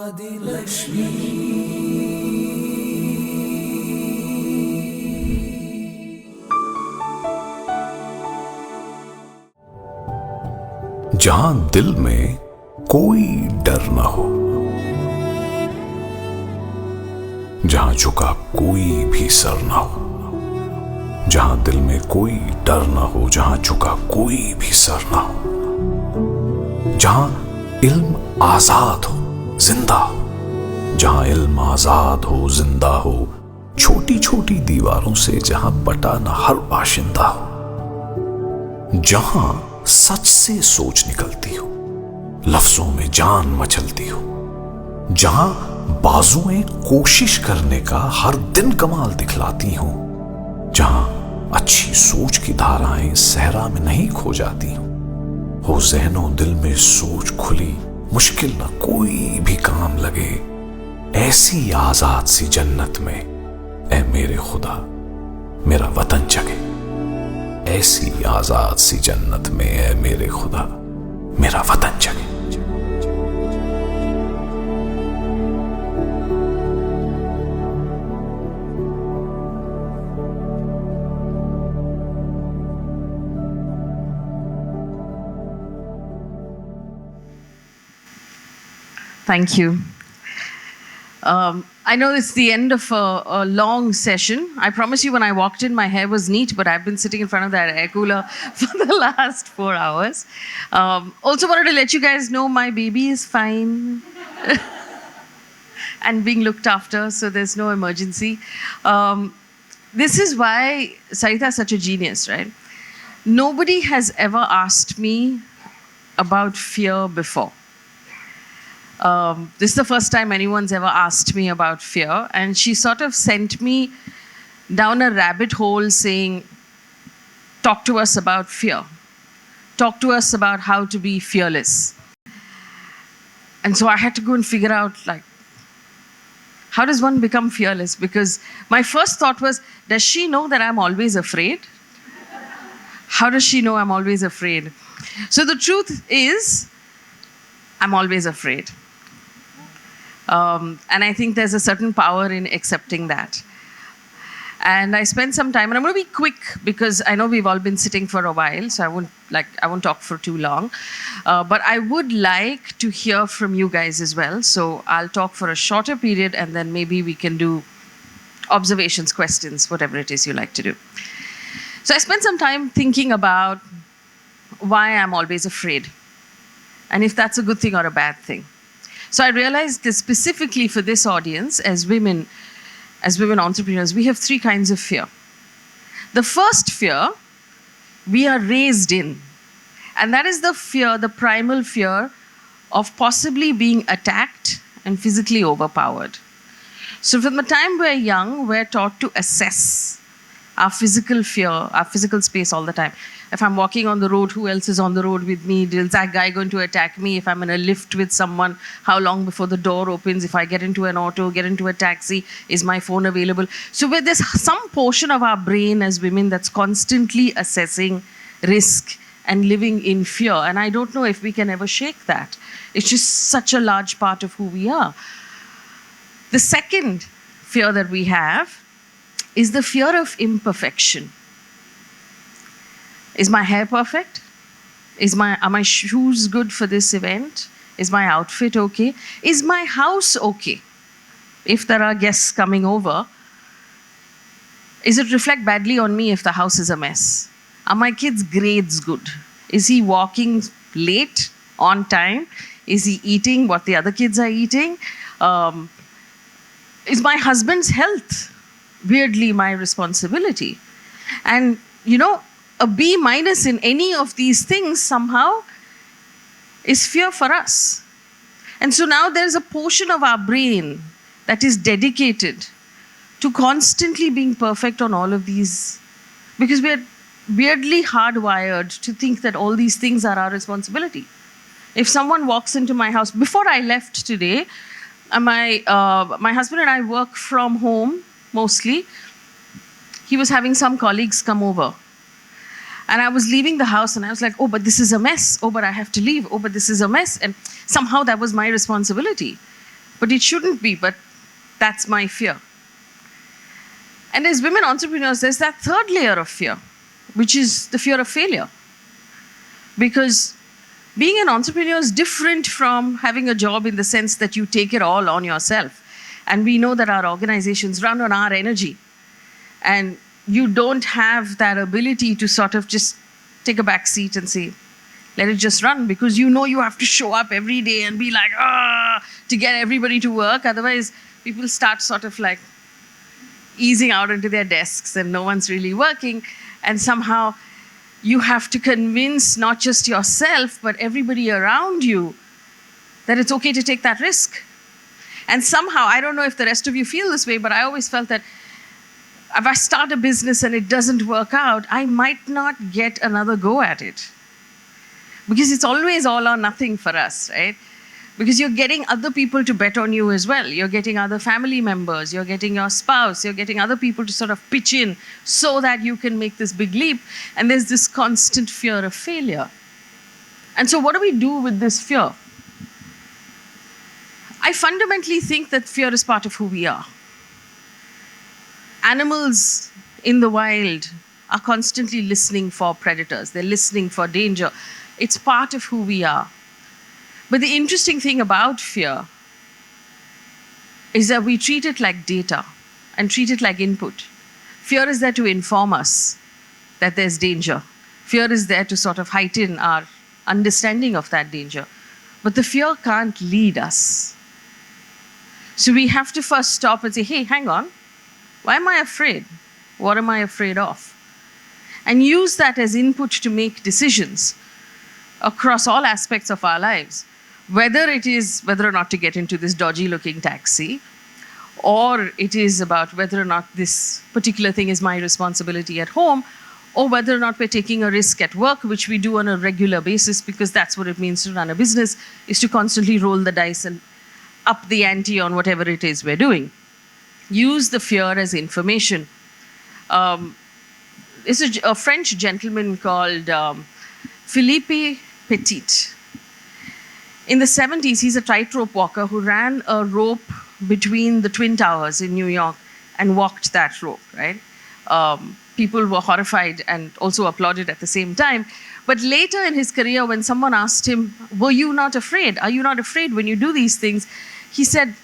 आदि लक्ष्मी जहां दिल में कोई डर ना हो, जहां झुका कोई भी सर ना हो, जहां दिल में कोई डर ना हो, जहां झुका कोई भी सर ना हो, जहां इल्म आजाद हो, जिंदा हो, जहां इल्म आजाद हो, जिंदा हो, छोटी छोटी दीवारों से जहां बटा न हर बाशिंदा हो, जहां सच से सोच निकलती हो, लफ्जों में जान मचलती हो, जहां बाजुएं कोशिश करने का हर दिन कमाल दिखलाती हो, जहां अच्छी सोच की धाराएं सहरा में नहीं खो जाती हो ज़हनो दिल में सोच खुली, मुश्किल न कोई भी काम लगे, ऐसी आजाद सी जन्नत में ऐ मेरे खुदा मेरा वतन जगे, ऐसी आजाद सी जन्नत में ऐ मेरे खुदा मेरा वतन जगे। Thank you. I know it's the end of a long session. I promise you when I walked in, my hair was neat, but I've been sitting in front of that air cooler for the last 4 hours. Also wanted to let you guys know my baby is fine and being looked after, so there's no emergency. This is why Sarita is such a genius, right? Nobody has ever asked me about fear before. This is the first time anyone's ever asked me about fear, and she sort of sent me down a rabbit hole saying, talk to us about fear. Talk to us about how to be fearless. And so I had to go and figure out, like, how does one become fearless? Because my first thought was, does she know that I'm always afraid? How does she know I'm always afraid? So the truth is, I'm always afraid. And I think there's a certain power in accepting that. And I spent some time, and I'm going to be quick because I know we've all been sitting for a while, so I won't talk for too long. But I would like to hear from you guys as well. So I'll talk for a shorter period, and then maybe we can do observations, questions, whatever it is you like to do. So I spent some time thinking about why I'm always afraid, and if that's a good thing or a bad thing. So I realized that specifically for this audience, as women entrepreneurs, we have 3 kinds of fear. The first fear, we are raised in, and that is the fear, the primal fear of possibly being attacked and physically overpowered. So from the time we're young, we're taught to assess our physical fear, our physical space all the time. If I'm walking on the road, who else is on the road with me? Is that guy going to attack me? If I'm in a lift with someone, how long before the door opens? If I get into an auto, get into a taxi, is my phone available? So there's some portion of our brain as women that's constantly assessing risk and living in fear. And I don't know if we can ever shake that. It's just such a large part of who we are. The second fear that we have is the fear of imperfection. Is my hair perfect? Are my shoes good for this event? Is my outfit okay? Is my house okay? If there are guests coming over, is it reflect badly on me if the house is a mess? Are my kids' grades good? Is he walking late, on time? Is he eating what the other kids are eating? Is my husband's health weirdly my responsibility? And, you know, a B- in any of these things somehow is fear for us. And so now there's a portion of our brain that is dedicated to constantly being perfect on all of these, because we're weirdly hardwired to think that all these things are our responsibility. If someone walks into my house, before I left today, my husband and I work from home mostly. He was having some colleagues come over. And I was leaving the house and I was like, oh, but this is a mess. Oh, but I have to leave. Oh, but this is a mess. And somehow that was my responsibility. But it shouldn't be, but that's my fear. And as women entrepreneurs, there's that third layer of fear, which is the fear of failure. Because being an entrepreneur is different from having a job in the sense that you take it all on yourself. And we know that our organizations run on our energy. And you don't have that ability to sort of just take a back seat and say, let it just run, because you know you have to show up every day and be like, to get everybody to work. Otherwise, people start sort of like easing out into their desks and no one's really working. And somehow you have to convince not just yourself, but everybody around you that it's okay to take that risk. And somehow, I don't know if the rest of you feel this way, but I always felt that if I start a business and it doesn't work out, I might not get another go at it. Because it's always all or nothing for us, right? Because you're getting other people to bet on you as well. You're getting other family members, you're getting your spouse, you're getting other people to sort of pitch in so that you can make this big leap. And there's this constant fear of failure. And so what do we do with this fear? I fundamentally think that fear is part of who we are. Animals in the wild are constantly listening for predators. They're listening for danger. It's part of who we are. But the interesting thing about fear is that we treat it like data and treat it like input. Fear is there to inform us that there's danger. Fear is there to sort of heighten our understanding of that danger. But the fear can't lead us. So we have to first stop and say, hey, hang on. Why am I afraid? What am I afraid of? And use that as input to make decisions across all aspects of our lives. Whether it is whether or not to get into this dodgy looking taxi, or it is about whether or not this particular thing is my responsibility at home, or whether or not we're taking a risk at work, which we do on a regular basis, because that's what it means to run a business, is to constantly roll the dice and up the ante on whatever it is we're doing. Use the fear as information. It's a French gentleman called Philippe Petit. In the 70s, he's a tightrope walker who ran a rope between the Twin Towers in New York and walked that rope, right? People were horrified and also applauded at the same time. But later in his career, when someone asked him, were you not afraid? Are you not afraid when you do these things? He said,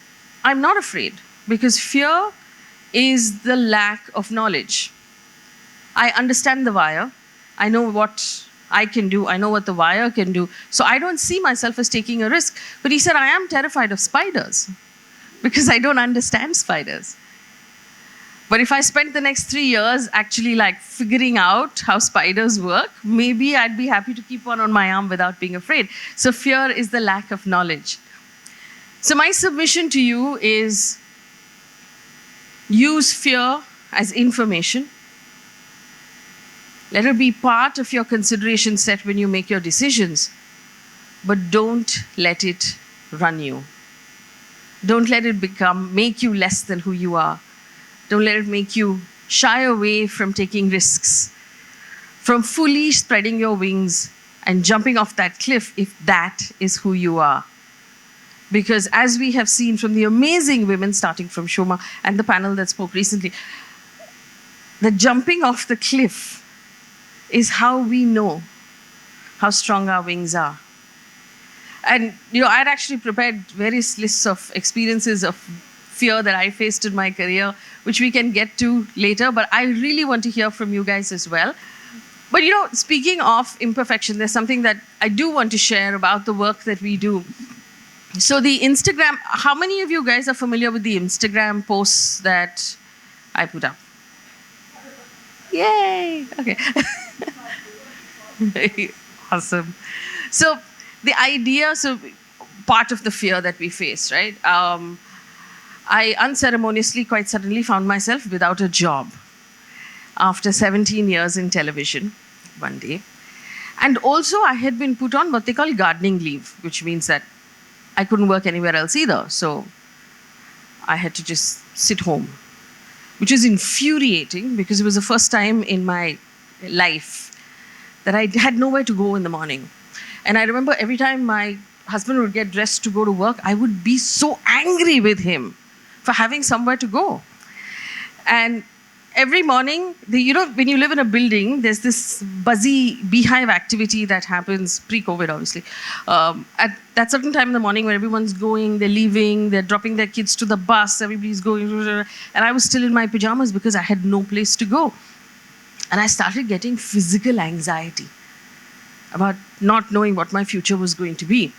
I'm not afraid, because fear is the lack of knowledge. I understand the wire. I know what I can do. I know what the wire can do. So I don't see myself as taking a risk. But he said, I am terrified of spiders because I don't understand spiders. But if I spent the next 3 years actually like figuring out how spiders work, maybe I'd be happy to keep one on my arm without being afraid. So fear is the lack of knowledge. So my submission to you is use fear as information. Let it be part of your consideration set when you make your decisions, but don't let it run you. Don't let it make you less than who you are. Don't let it make you shy away from taking risks, from fully spreading your wings and jumping off that cliff if that is who you are. Because as we have seen from the amazing women, starting from Shoma and the panel that spoke recently, the jumping off the cliff is how we know how strong our wings are. And, I'd actually prepared various lists of experiences of fear that I faced in my career, which we can get to later, but I really want to hear from you guys as well. But, speaking of imperfection, there's something that I do want to share about the work that we do. So the Instagram, how many of you guys are familiar with the Instagram posts that I put up? Yay! Okay. Awesome. So the idea, part of the fear that we face, right? I unceremoniously, quite suddenly found myself without a job after 17 years in television one day. And also I had been put on what they call gardening leave, which means that I couldn't work anywhere else either. So I had to just sit home, which was infuriating because it was the first time in my life that I had nowhere to go in the morning. And I remember every time my husband would get dressed to go to work, I would be so angry with him for having somewhere to go. And every morning, when you live in a building, there's this buzzy beehive activity that happens pre-COVID, obviously. At that certain time in the morning where everyone's going, they're leaving, they're dropping their kids to the bus, everybody's going, and I was still in my pajamas because I had no place to go. And I started getting physical anxiety about not knowing what my future was going to be.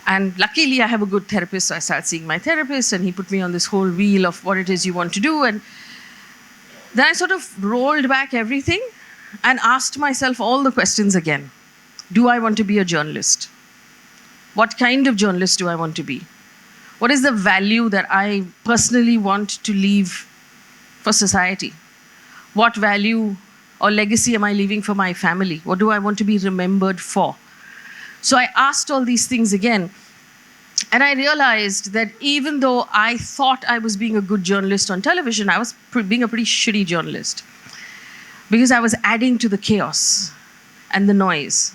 And luckily, I have a good therapist, so I started seeing my therapist, and he put me on this whole wheel of what it is you want to do. And then I sort of rolled back everything and asked myself all the questions again. Do I want to be a journalist? What kind of journalist do I want to be? What is the value that I personally want to leave for society? What value or legacy am I leaving for my family? What do I want to be remembered for? So I asked all these things again. And I realized that even though I thought I was being a good journalist on television, I was being a pretty shitty journalist. Because I was adding to the chaos and the noise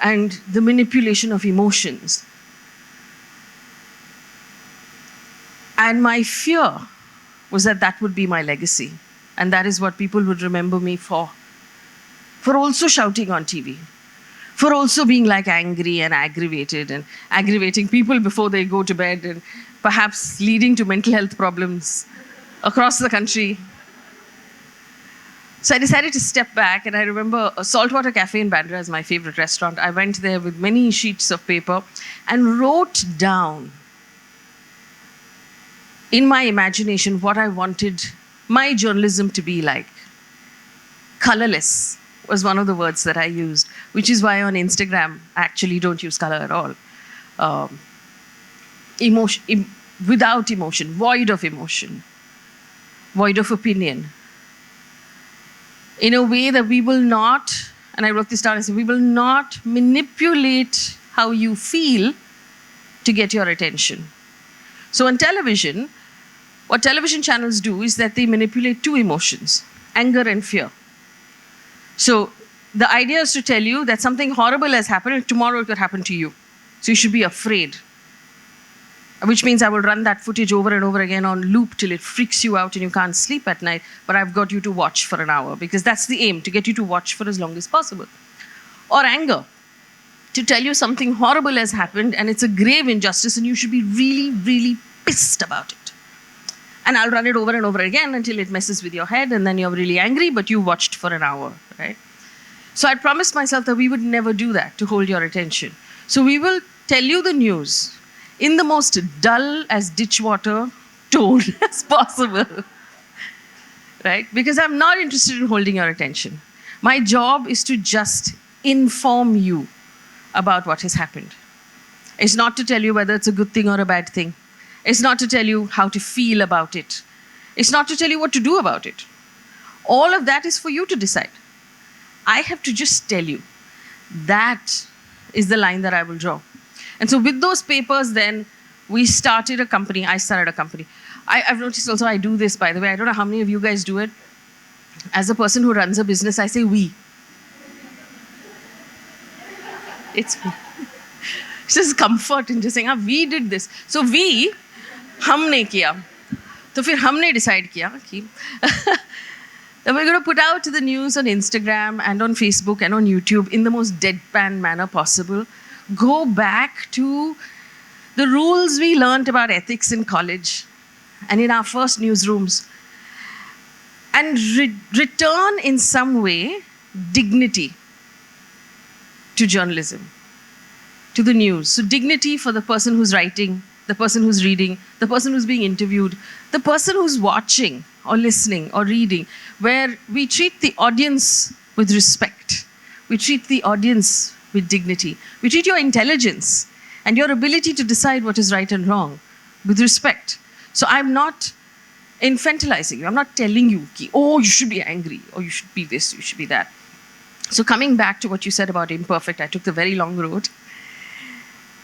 and the manipulation of emotions. And my fear was that that would be my legacy. And that is what people would remember me for. For also shouting on TV. For also being like angry and aggravated and aggravating people before they go to bed and perhaps leading to mental health problems across the country. So I decided to step back, and I remember a Saltwater Cafe in Bandra is my favorite restaurant. I went there with many sheets of paper and wrote down in my imagination what I wanted my journalism to be like. Colorless was one of the words that I used, which is why on Instagram I actually don't use color at all. Without emotion, void of opinion. In a way that we will not, and I wrote this down, I said, we will not manipulate how you feel to get your attention. So on television, what television channels do is that they manipulate two emotions, anger and fear. So the idea is to tell you that something horrible has happened and tomorrow it could happen to you. So you should be afraid. Which means I will run that footage over and over again on loop till it freaks you out and you can't sleep at night. But I've got you to watch for an hour because that's the aim, to get you to watch for as long as possible. Or anger. To tell you something horrible has happened and it's a grave injustice and you should be really, really pissed about it. And I'll run it over and over again until it messes with your head and then you're really angry, but you watched for an hour, right? So I promised myself that we would never do that to hold your attention. So we will tell you the news in the most dull as ditch water tone as possible, right? Because I'm not interested in holding your attention. My job is to just inform you about what has happened. It's not to tell you whether it's a good thing or a bad thing. It's not to tell you how to feel about it. It's not to tell you what to do about it. All of that is for you to decide. I have to just tell you. That is the line that I will draw. And so with those papers then, we started a company. I started a company. I've noticed also I do this, by the way. I don't know how many of you guys do it. As a person who runs a business, I say we. It's just comfort in just saying, we did this. So we, हमने किया. तो फिर हमने decide किया कि that we're going to put out the news on Instagram and on Facebook and on YouTube in the most deadpan manner possible. Go back to the rules we learned about ethics in college and in our first newsrooms and return in some way dignity to journalism, to the news. So dignity for the person who's writing, the person who's reading, the person who's being interviewed, the person who's watching or listening or reading, where we treat the audience with respect. We treat the audience with dignity. We treat your intelligence and your ability to decide what is right and wrong with respect. So I'm not infantilizing you. I'm not telling you, oh, you should be angry, or you should be this, you should be that. So coming back to what you said about imperfect, I took the very long road.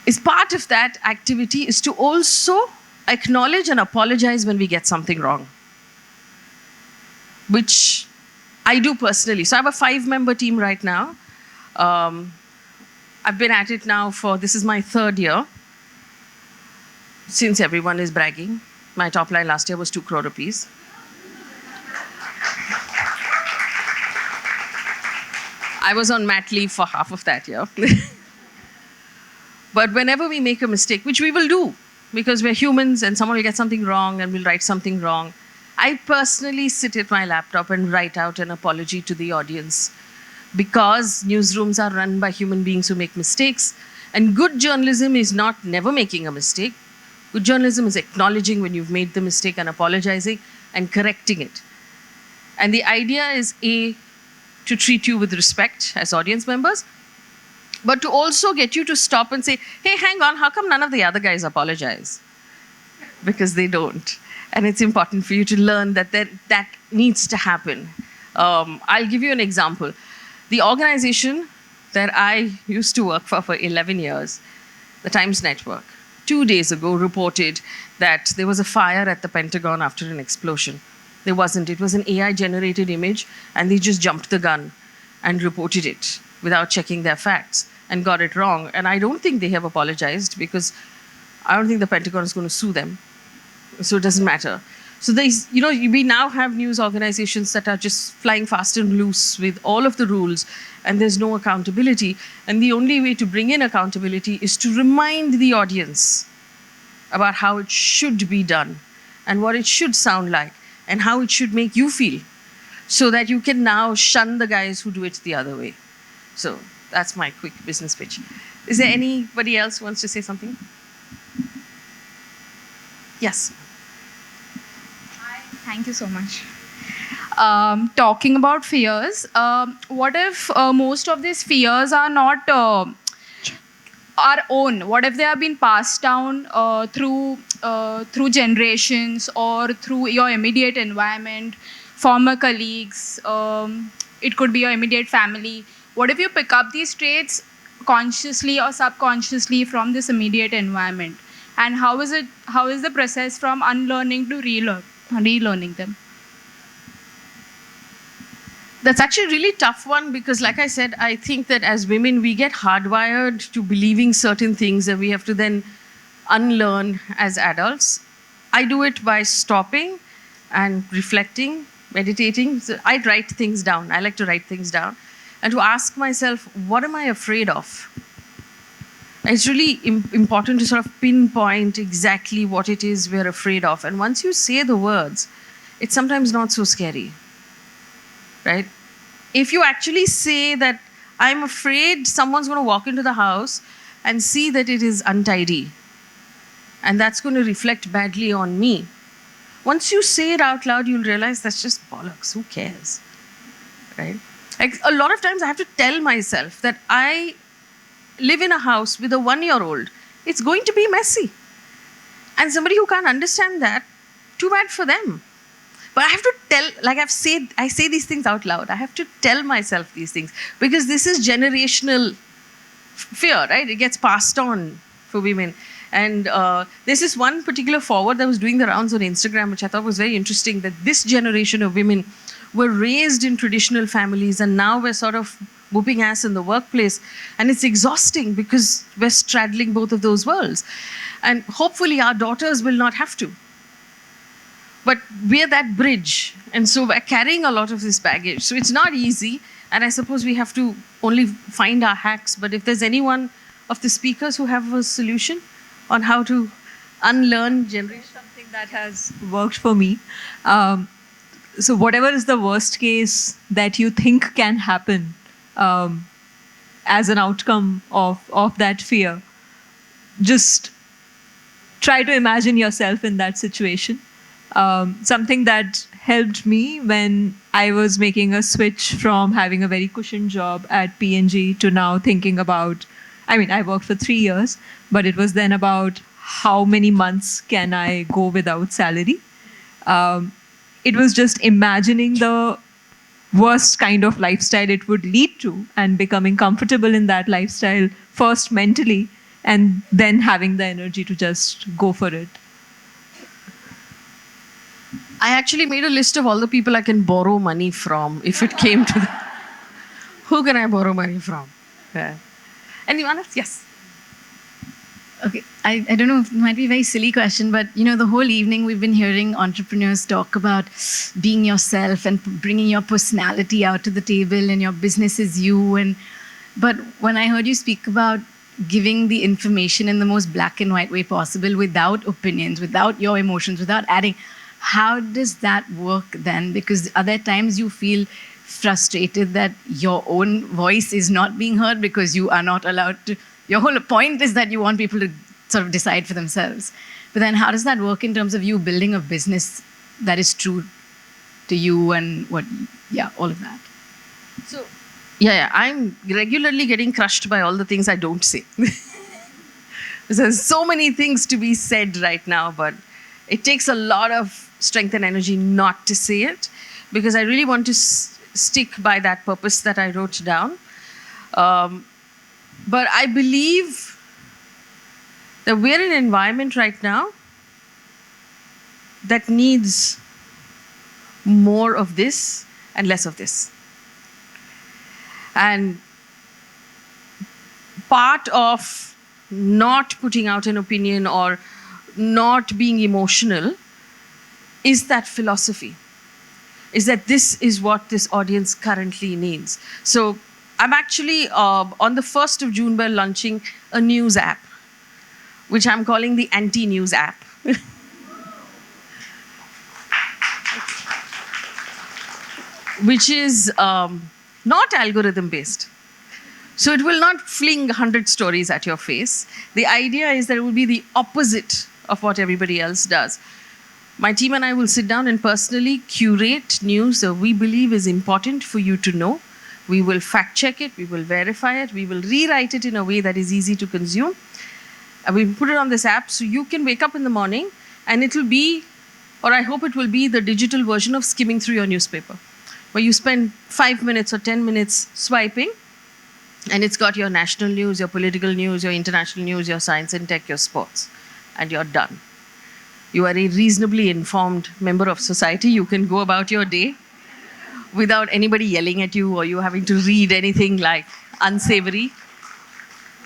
Is part of that activity is to also acknowledge and apologize when we get something wrong, which I do personally. So I have a 5-member team right now. I've been at it now this is my 3rd year, since everyone is bragging. My top line last year was 2 crore rupees. I was on mat leave for half of that year. But whenever we make a mistake, which we will do, because we're humans and someone will get something wrong and we'll write something wrong, I personally sit at my laptop and write out an apology to the audience. Because newsrooms are run by human beings who make mistakes, and good journalism is not never making a mistake. Good journalism is acknowledging when you've made the mistake and apologizing and correcting it. And the idea is to treat you with respect as audience members, but to also get you to stop and say, hey, hang on, how come none of the other guys apologize? Because they don't. And it's important for you to learn that that needs to happen. I'll give you an example. The organization that I used to work for 11 years, the Times Network, 2 days ago reported that there was a fire at the Pentagon after an explosion. There wasn't. It was an AI-generated image, and they just jumped the gun and reported it without checking their facts and got it wrong. And I don't think they have apologized, because I don't think the Pentagon is going to sue them. So it doesn't matter. So we now have news organizations that are just flying fast and loose with all of the rules, and there's no accountability. And the only way to bring in accountability is to remind the audience about how it should be done and what it should sound like and how it should make you feel, so that you can now shun the guys who do it the other way. So that's my quick business pitch. Is there anybody else who wants to say something? Yes. Thank you so much. Talking about fears, what if most of these fears are not our own? What if they have been passed down through generations or through your immediate environment, former colleagues? It could be your immediate family. What if you pick up these traits consciously or subconsciously from this immediate environment? And how is the process from unlearning to relearning them? That's actually a really tough one, because like I said, I think that as women, we get hardwired to believing certain things that we have to then unlearn as adults. I do it by stopping and reflecting, meditating. So I write things down. I like to write things down and to ask myself, what am I afraid of? It's really important to sort of pinpoint exactly what it is we're afraid of. And once you say the words, it's sometimes not so scary, right? If you actually say that, I'm afraid someone's going to walk into the house and see that it is untidy, and that's going to reflect badly on me. Once you say it out loud, you'll realize that's just bollocks. Who cares, right? Like, a lot of times I have to tell myself that I live in a house with a 1-year-old. It's going to be messy. And somebody who can't understand that, too bad for them. But I have to tell, like I say these things out loud. I have to tell myself these things, because this is generational fear, right? It gets passed on for women. And there's this one particular forward that was doing the rounds on Instagram, which I thought was very interesting, that this generation of women were raised in traditional families, and now we're sort of whooping ass in the workplace. And it's exhausting because we're straddling both of those worlds. And hopefully our daughters will not have to. But we're that bridge. And so we're carrying a lot of this baggage. So it's not easy. And I suppose we have to only find our hacks. But if there's anyone of the speakers who have a solution on how to unlearn generation. Something that has worked for me. So whatever is the worst case that you think can happen as an outcome of that fear, just try to imagine yourself in that situation. Something that helped me when I was making a switch from having a very cushioned job at P&G to now thinking about, I worked for 3 years, but it was then about how many months can I go without salary. It was just imagining the worst kind of lifestyle it would lead to and becoming comfortable in that lifestyle first mentally, and then having the energy to just go for it. I actually made a list of all the people I can borrow money from if it came to that. Who can I borrow money from? Yeah. Anyone else? Yes. Okay, I don't know, it might be a very silly question, but the whole evening we've been hearing entrepreneurs talk about being yourself and bringing your personality out to the table, and your business is you. But when I heard you speak about giving the information in the most black and white way possible, without opinions, without your emotions, without adding, how does that work then? Because are there times you feel frustrated that your own voice is not being heard because you are not allowed to? Your whole point is that you want people to sort of decide for themselves. But then how does that work in terms of you building a business that is true to you and all of that? So, I'm regularly getting crushed by all the things I don't say. There's so many things to be said right now, but it takes a lot of strength and energy not to say it, because I really want to stick by that purpose that I wrote down. But I believe that we're in an environment right now that needs more of this and less of this. And part of not putting out an opinion or not being emotional is that philosophy, is that this is what this audience currently needs. So I'm actually, on the 1st of June, we're launching a news app, which I'm calling the anti-news app. Which is not algorithm-based. So it will not fling 100 stories at your face. The idea is that it will be the opposite of what everybody else does. My team and I will sit down and personally curate news that we believe is important for you to know. We will fact check it, we will verify it, we will rewrite it in a way that is easy to consume. And we put it on this app so you can wake up in the morning and it will be, or I hope it will be, the digital version of skimming through your newspaper, where you spend 5 minutes or 10 minutes swiping, and it's got your national news, your political news, your international news, your science and tech, your sports, and you're done. You are a reasonably informed member of society. You can go about your day without anybody yelling at you or you having to read anything like unsavory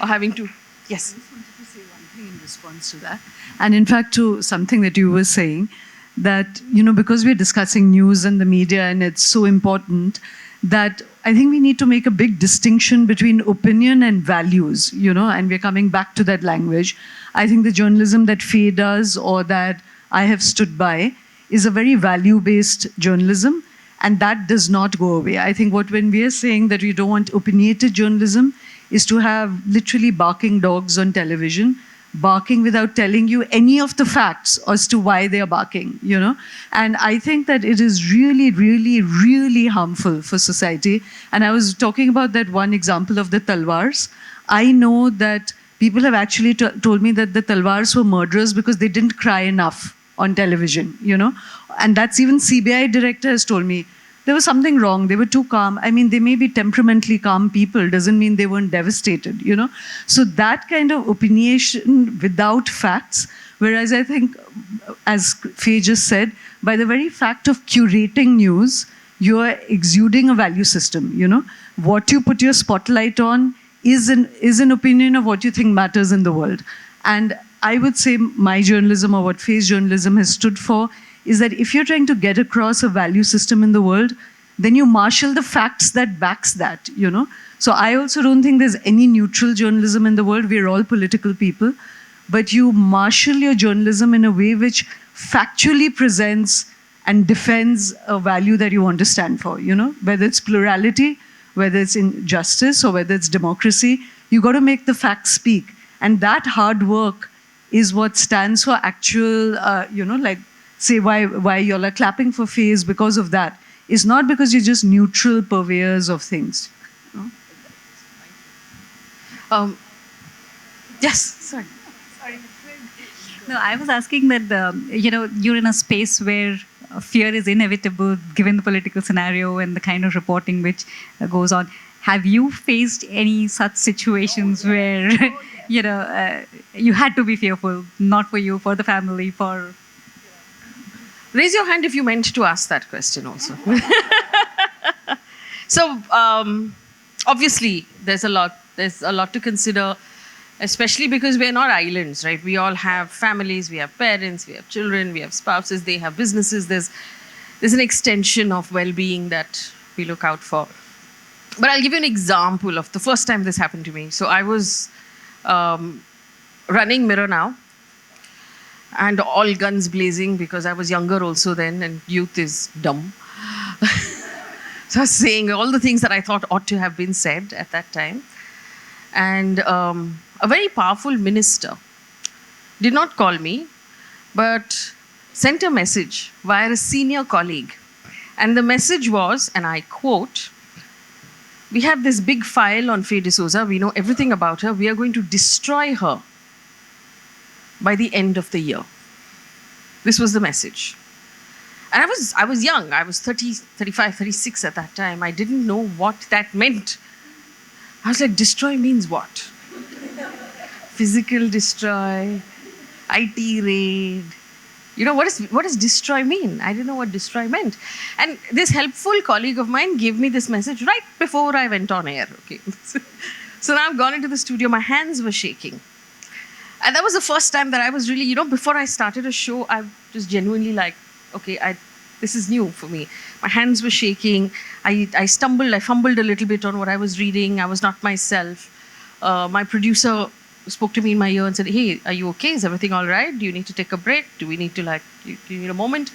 or having to, yes. I just wanted to say one thing in response to that. And in fact, to something that you were saying, that, because we're discussing news and the media and it's so important, that I think we need to make a big distinction between opinion and values, and we're coming back to that language. I think the journalism that Faye does or that I have stood by is a very value-based journalism, and that does not go away. I think when we are saying that we don't want opinionated journalism is to have literally barking dogs on television, barking without telling you any of the facts as to why they are barking, And I think that it is really, really, really harmful for society. And I was talking about that one example of the talwars. I know that people have actually told me that the talwars were murderers because they didn't cry enough on television, And that's even CBI director has told me. There was something wrong. They were too calm. I mean, they may be temperamentally calm people. Doesn't mean they weren't devastated, So that kind of opinionation without facts, whereas I think, as Faye just said, by the very fact of curating news, you are exuding a value system, What you put your spotlight on is an opinion of what you think matters in the world. And I would say my journalism, or what Faye's journalism has stood for, is that if you're trying to get across a value system in the world, then you marshal the facts that backs that, So I also don't think there's any neutral journalism in the world. We're all political people. But you marshal your journalism in a way which factually presents and defends a value that you want to stand for, Whether it's plurality, whether it's injustice, or whether it's democracy, you got to make the facts speak. And that hard work is what stands for actual, say why you all are clapping for Faye is because of that. It's not because you're just neutral purveyors of things. Yes, sorry. No, I was asking that, you're in a space where fear is inevitable given the political scenario and the kind of reporting which goes on. Have you faced any such situations where, you had to be fearful, not for you, for the family, for... Raise your hand if you meant to ask that question also. So, obviously, there's a lot There's a lot to consider, especially because we're not islands, right? We all have families, we have parents, we have children, we have spouses, they have businesses. There's an extension of well-being that we look out for. But I'll give you an example of the first time this happened to me. So I was running Mirror Now, and all guns blazing because I was younger also then, and youth is dumb. So I was saying all the things that I thought ought to have been said at that time. And a very powerful minister did not call me, but sent a message via a senior colleague. And the message was, and I quote, "We have this big file on Faye D'Souza. We know everything about her. We are going to destroy her by the end of the year." This was the message. And I was young. I was 30, 35, 36 at that time. I didn't know what that meant. I was like, destroy means what? Physical destroy, IT raid. You know, what does destroy mean? I didn't know what destroy meant. And this helpful colleague of mine gave me this message right before I went on air. Okay. So now I've gone into the studio, my hands were shaking. And that was the first time that I was really, you know, before I started a show, I was genuinely like, okay, this is new for me. My hands were shaking. I fumbled a little bit on what I was reading. I was not myself. My producer spoke to me in my ear and said, "Hey, are you okay? Is everything all right? Do you need to take a break? Do we need to do you need a moment?"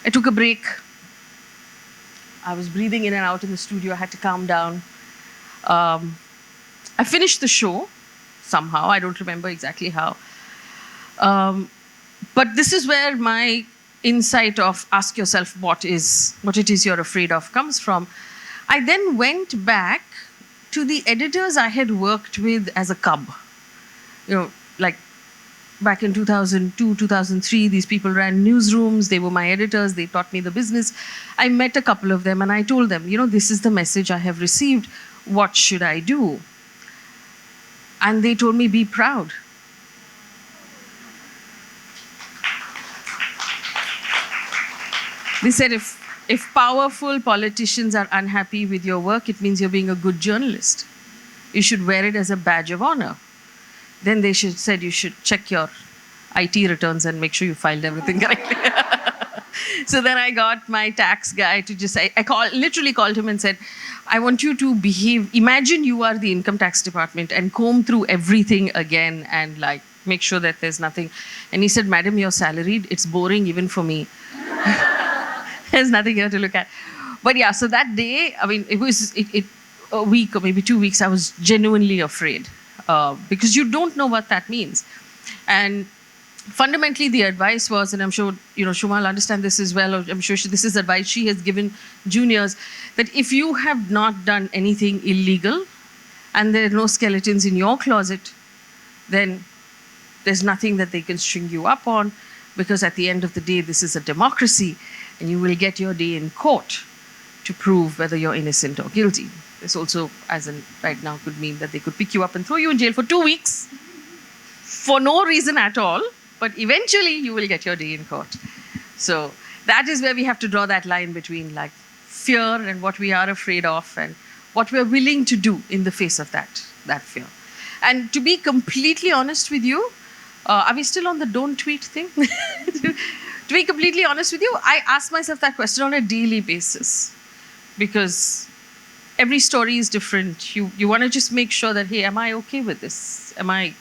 I took a break. I was breathing in and out in the studio. I had to calm down. I finished the show somehow. I don't remember exactly how. But this is where my insight of ask yourself what it is you're afraid of comes from. I then went back to the editors I had worked with as a cub. You know, like back in 2002, 2003, these people ran newsrooms. They were my editors. They taught me the business. I met a couple of them and I told them, you know, this is the message I have received. What should I do? And they told me, be proud. They said, if powerful politicians are unhappy with your work, it means you're being a good journalist. You should wear it as a badge of honor. Then they said you should check your IT returns and make sure you filed everything correctly. So then I got my tax guy to just say, literally called him and said, I want you to behave, imagine you are the income tax department and comb through everything again and like make sure that there's nothing. And he said, "Madam, you're salaried. It's boring even for me." There's nothing here to look at. But yeah, so that day, I mean, it was a week or maybe 2 weeks, I was genuinely afraid because you don't know what that means. And fundamentally, the advice was, and I'm sure, you know, Shuma will understand this as well, or I'm sure this is advice she has given juniors, that if you have not done anything illegal and there are no skeletons in your closet, then there's nothing that they can string you up on, because at the end of the day, this is a democracy. And you will get your day in court to prove whether you're innocent or guilty. This also, as in right now, could mean that they could pick you up and throw you in jail for 2 weeks for no reason at all, but eventually you will get your day in court. So that is where we have to draw that line between like fear and what we are afraid of and what we're willing to do in the face of that fear. And to be completely honest with you, are we still on the don't tweet thing? To be completely honest with you, I ask myself that question on a daily basis because every story is different. You want to just make sure that, hey, am I okay with this? Am I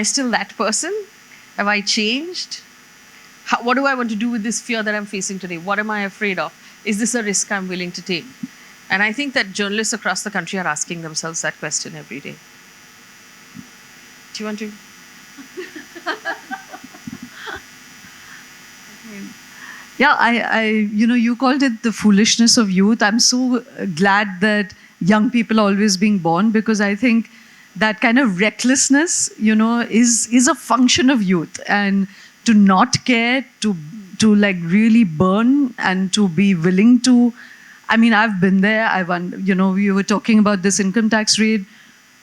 still that person? Have I changed? What do I want to do with this fear that I'm facing today? What am I afraid of? Is this a risk I'm willing to take? And I think that journalists across the country are asking themselves that question every day. Do you want to? Yeah, you called it the foolishness of youth. I'm so glad that young people are always being born, because I think that kind of recklessness, is a function of youth. And to not care, to like really burn and to be willing to, I mean, I've been there. We were talking about this income tax raid.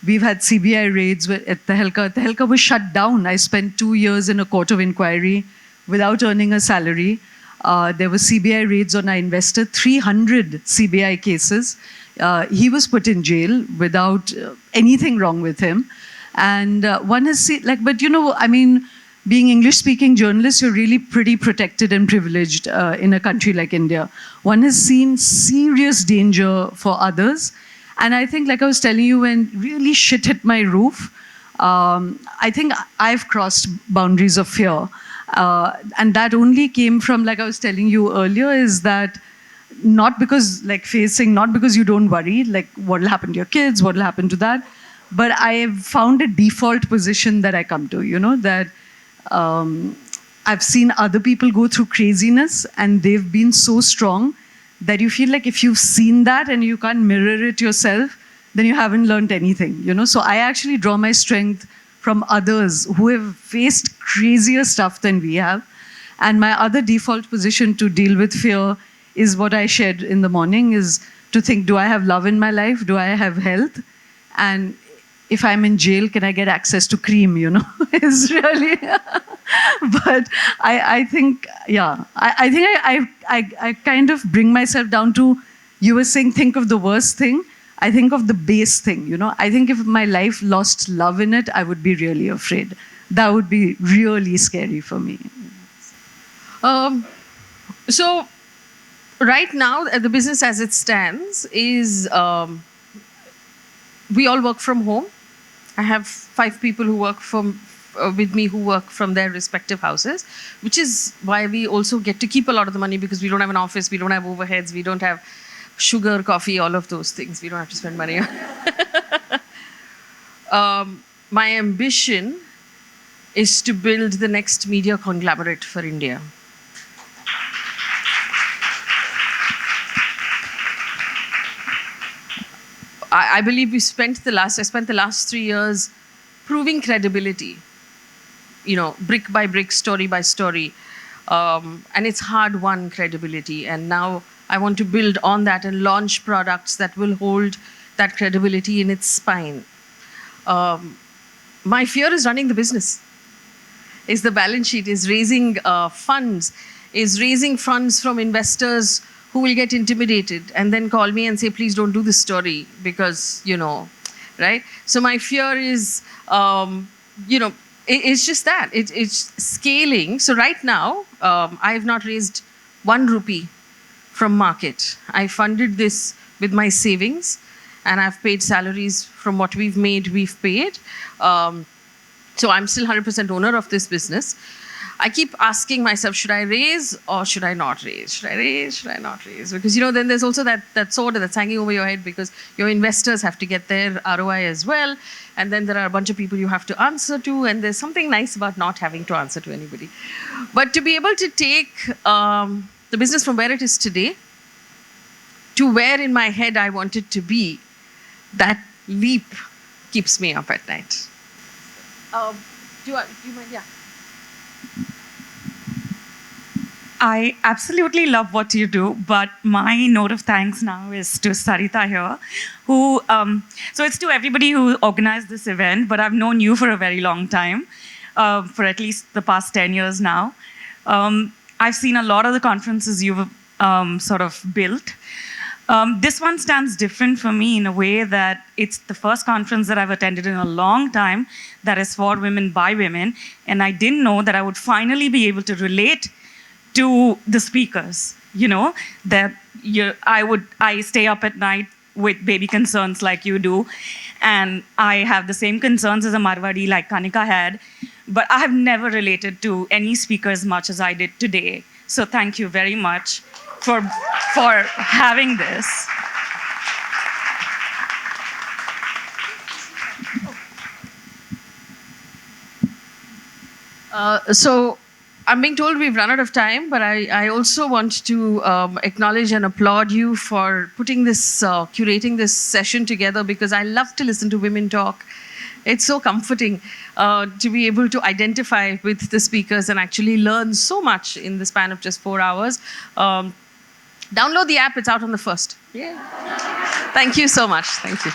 We've had CBI raids at Tehelka. Tehelka was shut down. I spent 2 years in a court of inquiry without earning a salary. There were CBI raids on our investor, 300 CBI cases. he was put in jail without anything wrong with him. And one has seen, like, but you know, I mean, being English-speaking journalists, you're really pretty protected and privileged in a country like India. One has seen serious danger for others. And I think, like I was telling you, when really shit hit my roof, I think I've crossed boundaries of fear. And that only came from, like I was telling you earlier, is that not because, like facing, not because you don't worry, like what will happen to your kids, what will happen to that, but I have found a default position that I come to, you know, that I've seen other people go through craziness and they've been so strong that you feel like if you've seen that and you can't mirror it yourself, then you haven't learned anything, you know. So I actually draw my strength from others who have faced crazier stuff than we have. And my other default position to deal with fear is what I shared in the morning, is to think, do I have love in my life? Do I have health? And if I'm in jail, can I get access to cream, you know? It's really... But I think, yeah, I think I kind of bring myself down to, you were saying, think of the worst thing. I think of the base thing, you know? I think if my life lost love in it, I would be really afraid. That would be really scary for me. So right now, the business as it stands is, we all work from home. I have 5 people who work with me who work from their respective houses, which is why we also get to keep a lot of the money, because we don't have an office, we don't have overheads, we don't have sugar, coffee, all of those things. We don't have to spend money on. My ambition is to build the next media conglomerate for India. I believe I spent the last 3 years proving credibility, you know, brick by brick, story by story. And it's hard-won credibility. And now I want to build on that and launch products that will hold that credibility in its spine. My fear is running the business, is the balance sheet, is raising funds, is raising funds from investors who will get intimidated and then call me and say, please don't do this story because, you know, right? So my fear is, you know, it's just that. It's scaling. So right now, I have not raised 1 rupee from market. I funded this with my savings, and I've paid salaries from what we've made, we've paid. So I'm still 100% owner of this business. I keep asking myself, should I raise or should I not raise? Should I raise? Should I not raise? Because, you know, then there's also that sword that's hanging over your head, because your investors have to get their ROI as well. And then there are a bunch of people you have to answer to. And there's something nice about not having to answer to anybody. But to be able to take the business from where it is today to where in my head I want it to be, that leap keeps me up at night. Do you mind? Yeah. I absolutely love what you do, but my note of thanks now is to Sarita here, who, so it's to everybody who organized this event, but I've known you for a very long time, for at least the past 10 years now. I've seen a lot of the conferences you've sort of built. This one stands different for me in a way that it's the first conference that I've attended in a long time that is for women by women, and I didn't know that I would finally be able to relate to the speakers, you know, that I stay up at night with baby concerns like you do, and I have the same concerns as a Marwadi like Kanika had, but I have never related to any speaker as much as I did today. So thank you very much for having this. So I'm being told we've run out of time, but I also want to acknowledge and applaud you for putting this, curating this session together, because I love to listen to women talk. It's so comforting to be able to identify with the speakers and actually learn so much in the span of just 4 hours. Download the app, it's out on the 1st. Yeah. Thank you so much. Thank you.